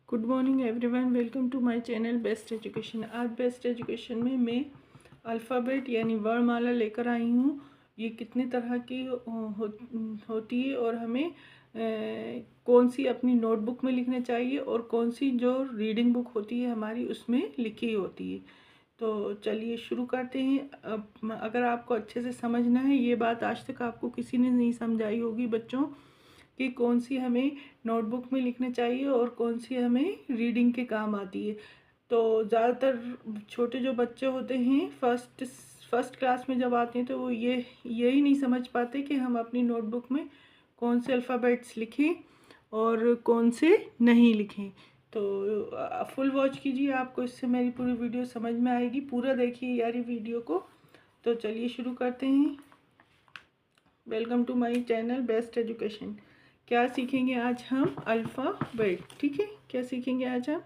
Good morning everyone, welcome to my channel best education. आज best education में मैं alphabet यानी वर्णमाला लेकर आई हूँ। ये कितने तरह की होती है और हमें कौन सी अपनी नोटबुक में लिखना चाहिए और कौन सी जो रीडिंग बुक होती है हमारी उसमें लिखी होती है। तो चलिए शुरू करते हैं। अब अगर आपको अच्छे से समझना है, ये बात आज तक आपको किसी ने नहीं समझाई होगी बच्चों, कि कौन सी हमें नोटबुक में लिखना चाहिए और कौन सी हमें रीडिंग के काम आती है। तो ज़्यादातर छोटे जो बच्चे होते हैं फर्स्ट क्लास में जब आते हैं तो वो यही नहीं समझ पाते कि हम अपनी नोटबुक में कौन से अल्फ़ाबेट्स लिखें और कौन से नहीं लिखें। तो फुल वॉच कीजिए, आपको इससे मेरी पूरी वीडियो समझ में आएगी। पूरा देखिए यार ये वीडियो को। तो चलिए शुरू करते हैं। Welcome to my channel best education. क्या सीखेंगे आज हम? अल्फ़ाबेट। ठीक है, क्या सीखेंगे आज हम?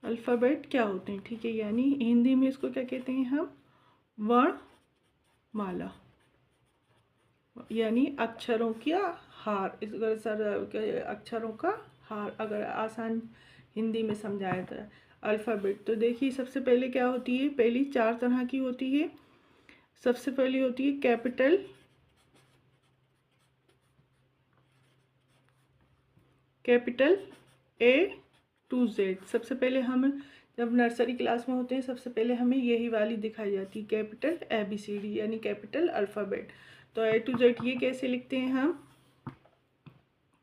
अल्फ़ाबेट क्या होते हैं? ठीक है, यानी हिंदी में इसको क्या कहते हैं हम? वर्णमाला, यानी अक्षरों का हार। इस अगर सर अक्षरों का हार अगर आसान हिंदी में समझाया था अल्फ़ाबेट। तो देखिए सबसे पहले क्या होती है, पहली 4 तरह की होती है। सबसे पहली होती है कैपिटल A to Z। सबसे पहले हम जब नर्सरी क्लास में होते हैं सबसे पहले हमें यही वाली दिखाई जाती है, कैपिटल ABCD यानी कैपिटल अल्फ़ाबेट। तो A to Z ये कैसे लिखते हैं हम?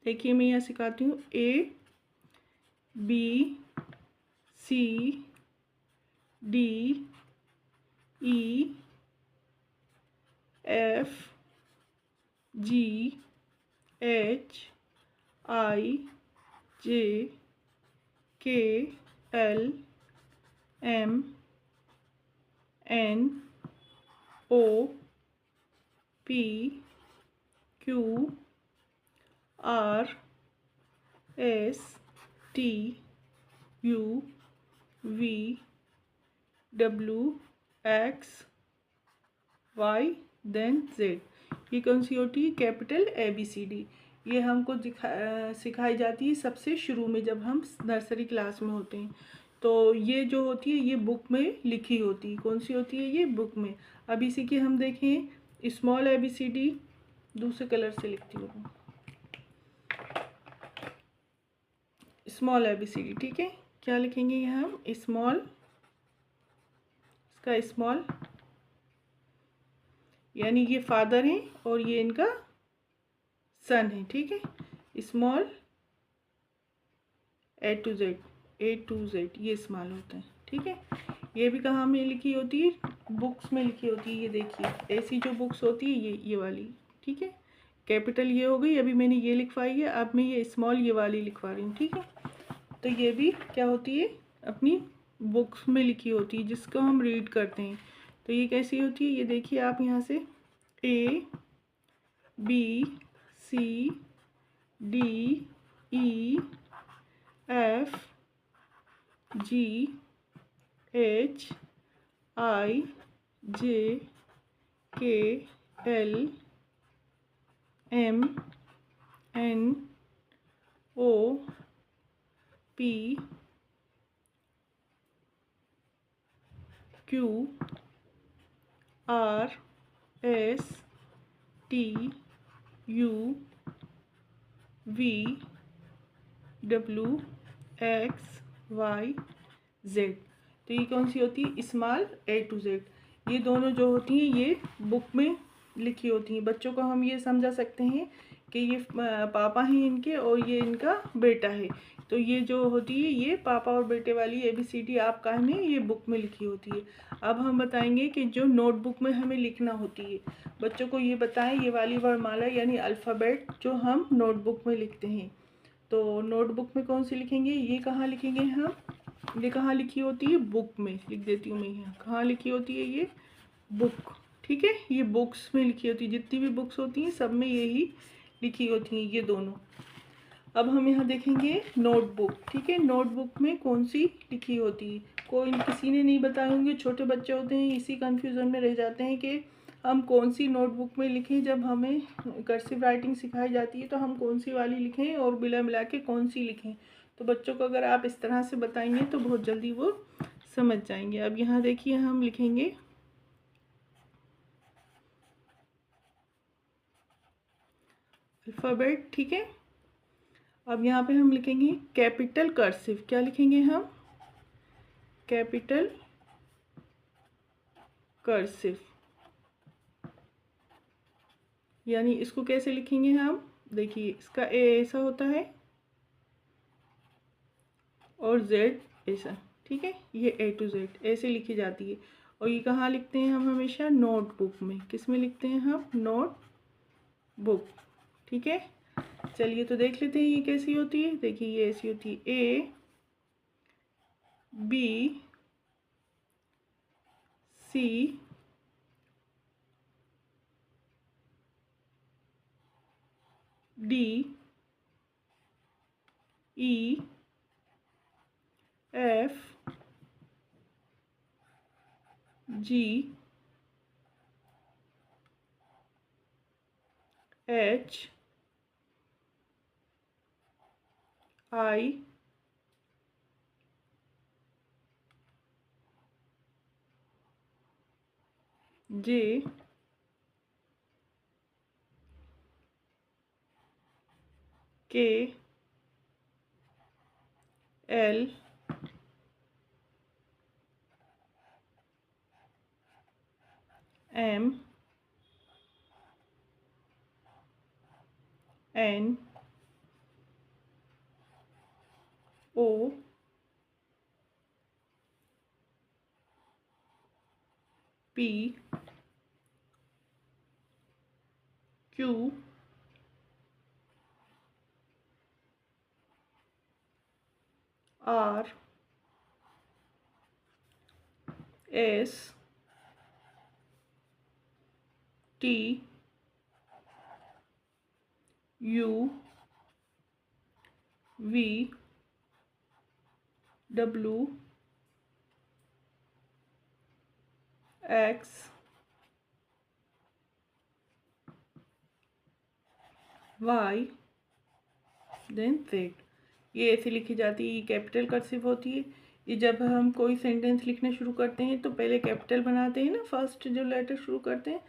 देखिए मैं यहाँ सिखाती हूँ। ABCDEFGHIJKLMNOPQRSTUVWXY then Z। ये कौन सी होती है? Capital ABCD। ये हमको सिखाई जाती है सबसे शुरू में जब हम नर्सरी क्लास में होते हैं। तो ये जो होती है ये बुक में लिखी होती है। कौन सी होती है ये? बुक में। अब इसी के हम देखें स्मॉल ABCD। दूसरे कलर से लिखती हूँ, स्मॉल ABCD। ठीक है, क्या लिखेंगे यहाँ हम? स्मॉल, इसका स्मॉल यानी ये फादर हैं और ये इनका सन है। ठीक है, स्मॉल A to Z ये स्मॉल होता है। ठीक है, ये भी कहाँ में लिखी होती है? बुक्स में लिखी होती है। ये देखिए ऐसी जो बुक्स होती है ये वाली। ठीक है, कैपिटल ये हो गई, अभी मैंने ये लिखवाई है, अब मैं ये स्मॉल ये वाली लिखवा रही हूँ। ठीक है, तो ये भी क्या होती है? अपनी बुक्स में लिखी होती है जिसको हम रीड करते हैं। तो ये कैसी होती है? ये देखिए आप यहाँ से ABCDEFGHIJKLMNOPQRSTUVWXYZ। तो ये कौन सी होती है? Small A to Z। ये दोनों जो होती हैं ये बुक में लिखी होती हैं। बच्चों को हम ये समझा सकते हैं कि ये पापा हैं इनके और ये इनका बेटा है। तो ये जो होती है ये पापा और बेटे वाली ABCD आपका में ये बुक में लिखी होती है। अब हम बताएंगे कि जो नोटबुक में हमें लिखना होती है, बच्चों को ये बताएं ये वाली वर्णमाला यानी अल्फ़ाबेट जो हम नोटबुक में लिखते हैं। तो नोटबुक में कौन सी लिखेंगे? ये कहाँ लिखेंगे हम? ये कहाँ लिखी होती है? बुक में। लिख देती हूँ मैं यहाँ, कहाँ लिखी होती है ये? बुक। ठीक है, ये बुक्स में लिखी होती है। जितनी भी बुक्स होती हैं सब में यही लिखी होती हैं ये दोनों। अब हम यहाँ देखेंगे नोटबुक। ठीक है, नोटबुक में कौन सी लिखी होती है? कोई किसी ने नहीं बताए होंगे। छोटे बच्चे होते हैं इसी कंफ्यूजन में रह जाते हैं कि हम कौन सी नोटबुक में लिखें। जब हमें कर्सिव राइटिंग सिखाई जाती है तो हम कौन सी वाली लिखें और मिला के कौन सी लिखें। तो बच्चों को अगर आप इस तरह से बताएंगे तो बहुत जल्दी वो समझ जाएंगे। अब यहाँ देखिए हम लिखेंगे अल्फ़ाबेट, ठीक है। अब यहाँ पे हम लिखेंगे कैपिटल कर्सिव। क्या लिखेंगे हम? Capital cursive. यानी इसको कैसे लिखेंगे हम? देखिए इसका ए ऐसा होता है और जेड ऐसा, ठीक है। ये ए टू जेड ऐसे लिखी जाती है। और ये कहाँ लिखते हैं हम? हमेशा नोटबुक में। किस में लिखते हैं हम? नोट बुक, ठीक है। चलिए तो देख लेते हैं ये कैसी होती है। देखिए ये ऐसी होती है, A B C D E F G H I J K L M N O P Q R S T U V W X Y then Z. ये ऐसे लिखी जाती है। ये कैपिटल कर्सिव होती है। ये जब हम कोई सेंटेंस लिखना शुरू करते हैं तो पहले कैपिटल बनाते हैं ना, फर्स्ट जो लेटर शुरू करते हैं।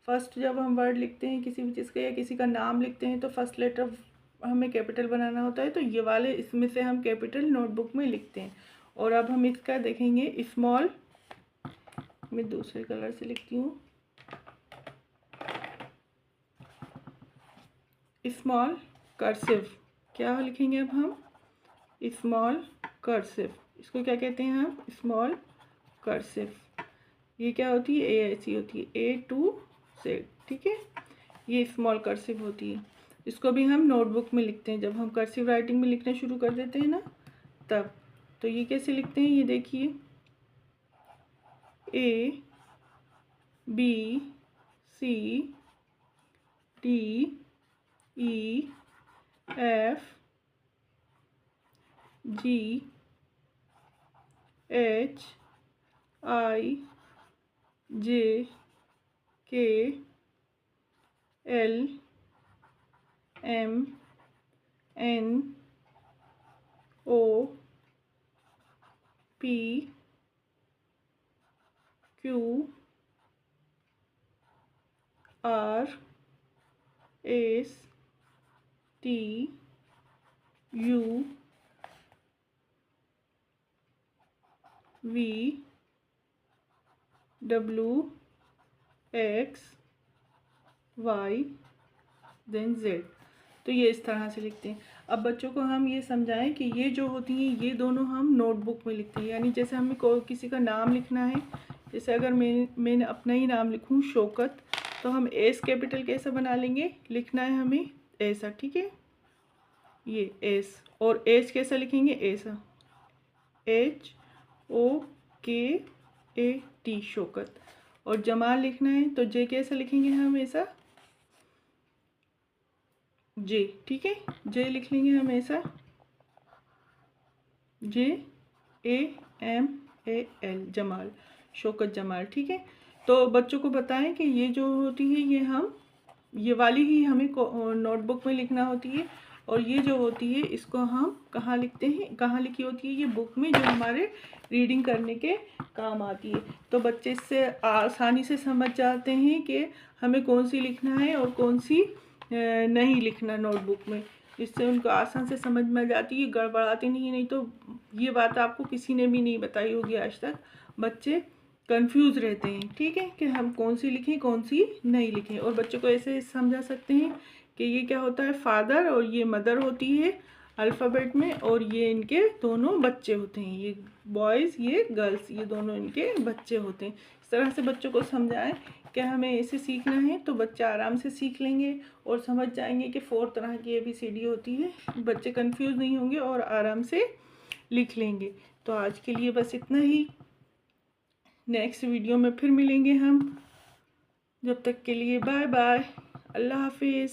फर्स्ट जब हम वर्ड लिखते हैं किसी भी चीज़ का या किसी का नाम लिखते हैं तो फर्स्ट लेटर हमें कैपिटल बनाना होता है। तो ये वाले इसमें से हम कैपिटल नोटबुक में लिखते हैं। और अब हम इसका देखेंगे स्मॉल। मैं दूसरे कलर से लिखती हूँ। Small cursive. क्या लिखेंगे अब हम? Small cursive. इसको क्या कहते हैं हम? Small cursive. ये क्या होती है? ए ऐसी होती है, ए टू जेड, ठीक है। ये स्मॉल कर्सिव होती है। इसको भी हम नोटबुक में लिखते हैं जब हम कर्सिव राइटिंग में लिखना शुरू कर देते हैं ना, तब। तो ये कैसे लिखते हैं? ये देखिए, A B C D E F G H I J K L M N O P Q R S T U V W X Y then Z. तो ये इस तरह से लिखते हैं। अब बच्चों को हम ये समझाएं कि ये जो होती हैं ये दोनों हम नोटबुक में लिखते हैं। यानी जैसे हमें किसी का नाम लिखना है, जैसे अगर मैं अपना ही नाम लिखूं शौकत, तो हम एस कैपिटल कैसा बना लेंगे? लिखना है हमें ऐसा, ठीक है। ये एस, और एच कैसा लिखेंगे? ऐसा, एच ओ के ए टी शौकत। और जमाल लिखना है तो जे कैसा लिखेंगे हम? ऐसा, जे, ठीक है। जे लिख लेंगे हम ऐसा, J A M JAL Jamal, Shaukat Jamal. ठीक है, तो बच्चों को बताएं कि ये जो होती है ये वाली ही हमें नोटबुक में लिखना होती है, और ये जो होती है इसको हम कहाँ लिखते हैं, कहाँ लिखी होती है, ये बुक में जो हमारे रीडिंग करने के काम आती है। तो बच्चे इससे आसानी से समझ जाते हैं कि हमें कौन सी लिखना है और कौन सी नहीं लिखना नोटबुक में। इससे उनको आसान से समझ में आ जाती है, गड़बड़ाती नहीं तो ये बात आपको किसी ने भी नहीं बताई होगी आज तक, बच्चे कंफ्यूज रहते हैं। ठीक है, कि हम कौन सी लिखें कौन सी नहीं लिखें। और बच्चों को ऐसे समझा सकते हैं कि ये क्या होता है, फादर और ये मदर होती है अल्फ़ाबेट में, और ये इनके दोनों बच्चे होते हैं, ये बॉयज़ ये गर्ल्स, ये दोनों इनके बच्चे होते हैं। इस तरह से बच्चों को समझाएं कि हमें ऐसे सीखना है, तो बच्चे आराम से सीख लेंगे और समझ जाएंगे कि 4 तरह की ABCD होती है। बच्चे कंफ्यूज नहीं होंगे और आराम से लिख लेंगे। तो आज के लिए बस इतना ही, नेक्स्ट वीडियो में फिर मिलेंगे हम। जब तक के लिए बाय बाय, अल्लाह हाफिज़।